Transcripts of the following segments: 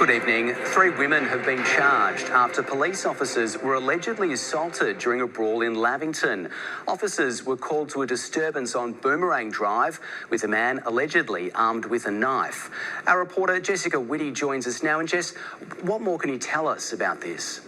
Good evening. 3 women have been charged after police officers were allegedly assaulted during a brawl in Lavington. Officers were called to a disturbance on Boomerang Drive with a man allegedly armed with a knife. Our reporter Jessica Whitty joins us now. And Jess, what more can you tell us about this?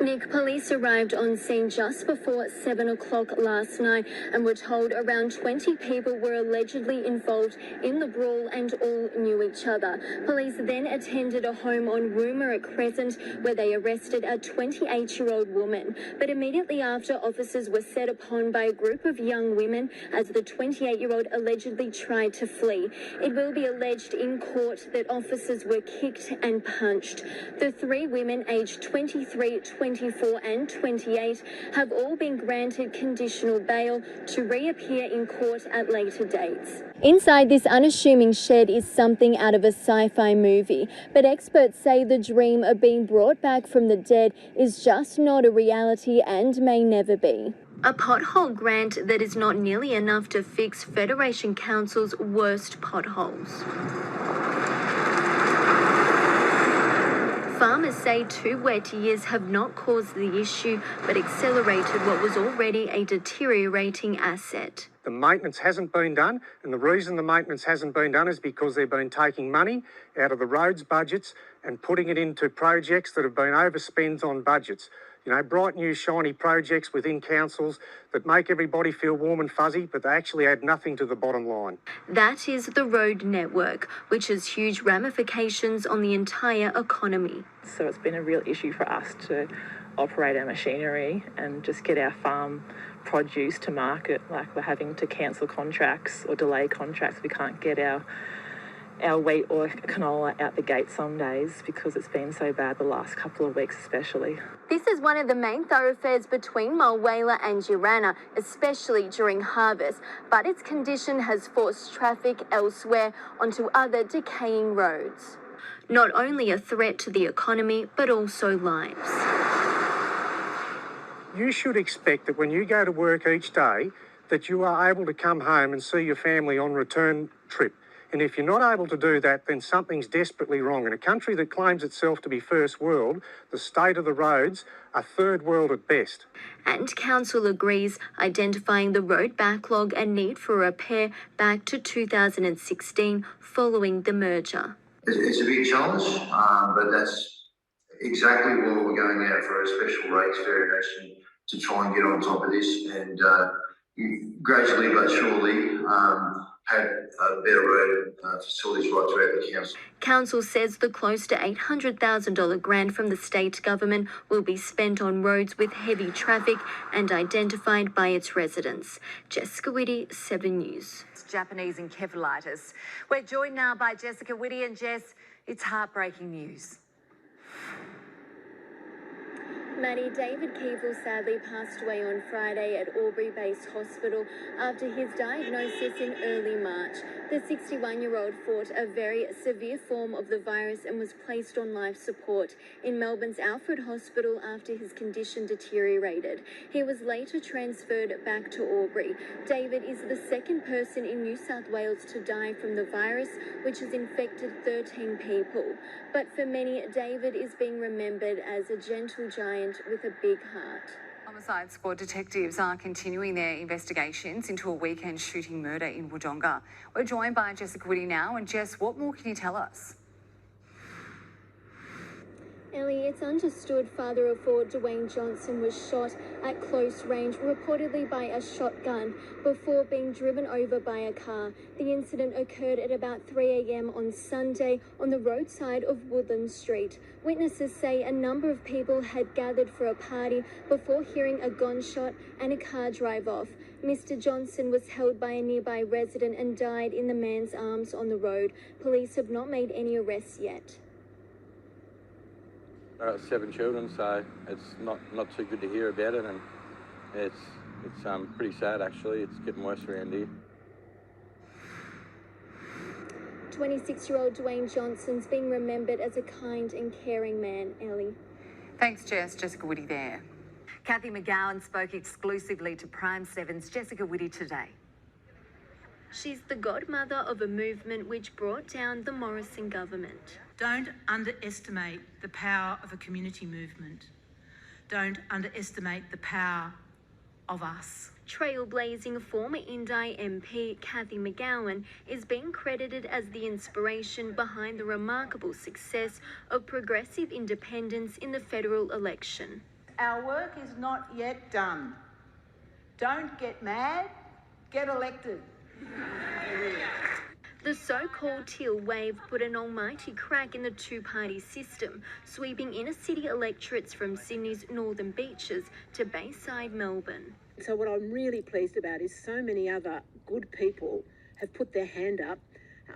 Nick, police arrived on scene just before 7 o'clock last night and were told around 20 people were allegedly involved in the brawl and all knew each other. Police then attended a home on Woomera Crescent where they arrested a 28-year-old woman. But immediately after, officers were set upon by a group of young women as the 28-year-old allegedly tried to flee. It will be alleged in court that officers were kicked and punched. The 3 women aged 23, 24 and 28 have all been granted conditional bail to reappear in court at later dates. Inside this unassuming shed is something out of a sci-fi movie, but experts say the dream of being brought back from the dead is just not a reality and may never be. A pothole grant that is not nearly enough to fix Federation Council's worst potholes. Farmers say 2 wet years have not caused the issue, but accelerated what was already a deteriorating asset. The maintenance hasn't been done, and the reason the maintenance hasn't been done is because they've been taking money out of the roads budgets and putting it into projects that have been overspent on budgets. You know, bright new shiny projects within councils that make everybody feel warm and fuzzy, but they actually add nothing to the bottom line. That is the road network, which has huge ramifications on the entire economy. So it's been a real issue for us to operate our machinery and just get our farm produce to market. Like, we're having to cancel contracts or delay contracts. We can't get our wheat or canola out the gate some days because it's been so bad the last couple of weeks especially. This is one of the main thoroughfares between Mulwala and Girana, especially during harvest, but its condition has forced traffic elsewhere onto other decaying roads. Not only a threat to the economy, but also lives. You should expect that when you go to work each day, that you are able to come home and see your family on return trip. And if you're not able to do that, then something's desperately wrong. In a country that claims itself to be first world, the state of the roads are third world at best. And Council agrees, identifying the road backlog and need for repair back to 2016 following the merger. It's a big challenge, but that's exactly why we're going out for a special rates variation to try and get on top of this and gradually but surely had better road facilities right throughout the council. Council says the close to $800,000 grant from the state government will be spent on roads with heavy traffic and identified by its residents. Jessica Whitty, 7 News. Japanese encephalitis. We're joined now by Jessica Whitty, and Jess, it's heartbreaking news. Maddie, David Keeble sadly passed away on Friday at Albury-based hospital after his diagnosis in early March. The 61-year-old fought a very severe form of the virus and was placed on life support in Melbourne's Alfred Hospital after his condition deteriorated. He was later transferred back to Albury. David is the second person in New South Wales to die from the virus, which has infected 13 people. But for many, David is being remembered as a gentle giant with a big heart. Homicide Squad detectives are continuing their investigations into a weekend shooting murder in Wodonga. We're joined by Jessica Whitty now, and Jess, what more can you tell us? Ellie, it's understood father of 4 Dwayne Johnson was shot at close range, reportedly by a shotgun, before being driven over by a car. The incident occurred at about 3 a.m. on Sunday on the roadside of Woodland Street. Witnesses say a number of people had gathered for a party before hearing a gunshot and a car drive off. Mr. Johnson was held by a nearby resident and died in the man's arms on the road. Police have not made any arrests yet. I've got 7 children, so it's not too good to hear about it, and it's pretty sad actually. It's getting worse around here. 26-year-old Dwayne Johnson's being remembered as a kind and caring man, Ellie. Thanks, Jess. Jessica Whitty there. Kathy McGowan spoke exclusively to Prime 7's Jessica Whitty today. She's the godmother of a movement which brought down the Morrison government. Don't underestimate the power of a community movement. Don't underestimate the power of us. Trailblazing former Indi MP Cathy McGowan is being credited as the inspiration behind the remarkable success of progressive independence in the federal election. Our work is not yet done. Don't get mad, get elected. The so-called teal wave put an almighty crack in the two-party system, sweeping inner-city electorates from Sydney's northern beaches to Bayside Melbourne. So what I'm really pleased about is so many other good people have put their hand up,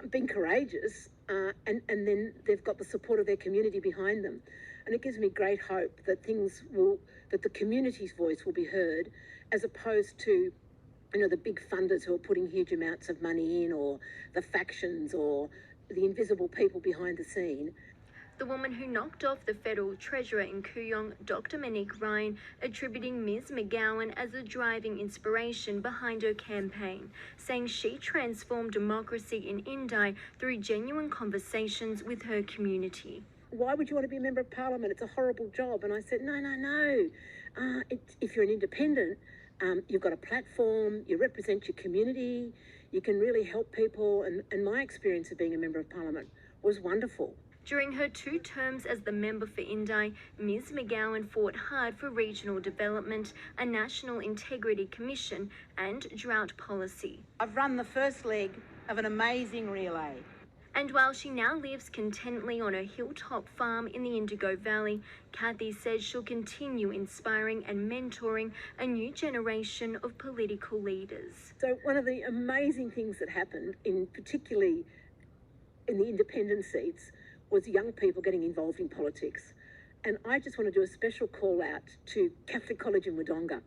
been courageous, and then they've got the support of their community behind them. And it gives me great hope that that the community's voice will be heard, as opposed to, the big funders who are putting huge amounts of money in, or the factions, or the invisible people behind the scene. The woman who knocked off the federal treasurer in Kooyong, Dr. Monique Ryan, attributing Ms. McGowan as a driving inspiration behind her campaign, saying she transformed democracy in Indi through genuine conversations with her community. Why would you want to be a member of parliament? It's a horrible job. And I said, no. If you're an independent, you've got a platform, you represent your community, you can really help people. And my experience of being a member of parliament was wonderful. During her 2 terms as the member for Indi, Ms. McGowan fought hard for regional development, a national integrity commission and drought policy. I've run the first leg of an amazing relay. And while she now lives contently on her hilltop farm in the Indigo Valley, Cathy says she'll continue inspiring and mentoring a new generation of political leaders. So one of the amazing things that happened, particularly in the independent seats, was young people getting involved in politics. And I just want to do a special call out to Catholic College in Wodonga.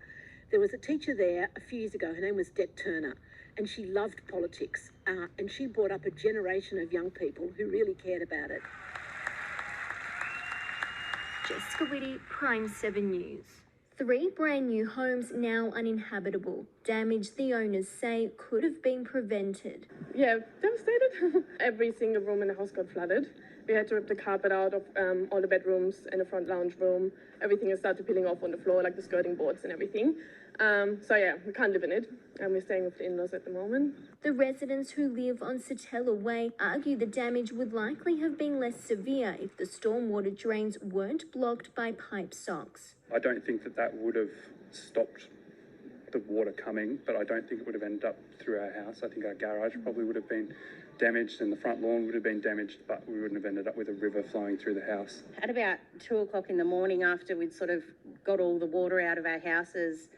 There was a teacher there a few years ago, her name was Det Turner, and she loved politics. And she brought up a generation of young people who really cared about it. Jessica Whitty, Prime 7 News. 3 brand new homes now uninhabitable. Damage the owners say could have been prevented. Yeah, devastated. Every single room in the house got flooded. We had to rip the carpet out of all the bedrooms and the front lounge room. Everything has started peeling off on the floor, like the skirting boards and everything. So yeah, we can't live in it. And we're staying with the in-laws at the moment. The residents who live on Satella Way argue the damage would likely have been less severe if the stormwater drains weren't blocked by pipe socks. I don't think that would have stopped the water coming, but I don't think it would have ended up through our house. I think our garage probably would have been damaged and the front lawn would have been damaged, but we wouldn't have ended up with a river flowing through the house. At about 2 o'clock in the morning, after we'd sort of got all the water out of our houses,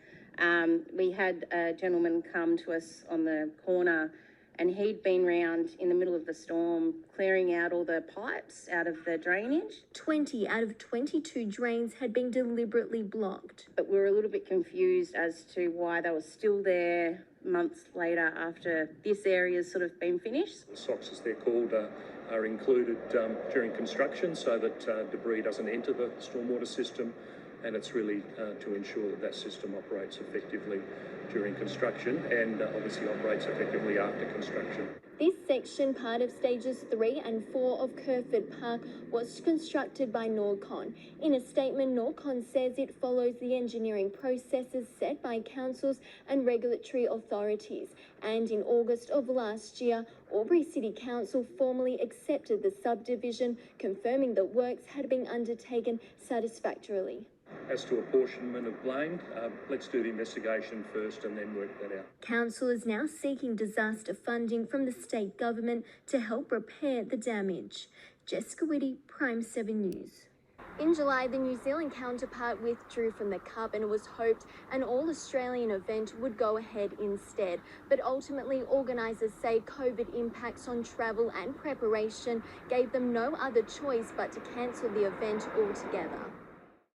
we had a gentleman come to us on the corner, and he'd been round in the middle of the storm clearing out all the pipes out of the drainage. 20 out of 22 drains had been deliberately blocked. But we were a little bit confused as to why they were still there months later after this area's sort of been finished. Socks, as they're called, are included during construction so that debris doesn't enter the stormwater system, and it's really to ensure that that system operates effectively during construction and obviously operates effectively after construction. This section, part of stages 3 and 4 of Kerford Park, was constructed by Norcon. In a statement, Norcon says it follows the engineering processes set by councils and regulatory authorities. And in August of last year, Albury City Council formally accepted the subdivision, confirming that works had been undertaken satisfactorily. As to apportionment of blame, let's do the investigation first and then work that out. Council is now seeking disaster funding from the state government to help repair the damage. Jessica Whitty, Prime 7 News. In July, the New Zealand counterpart withdrew from the Cup, and it was hoped an all-Australian event would go ahead instead. But ultimately, organisers say COVID impacts on travel and preparation gave them no other choice but to cancel the event altogether.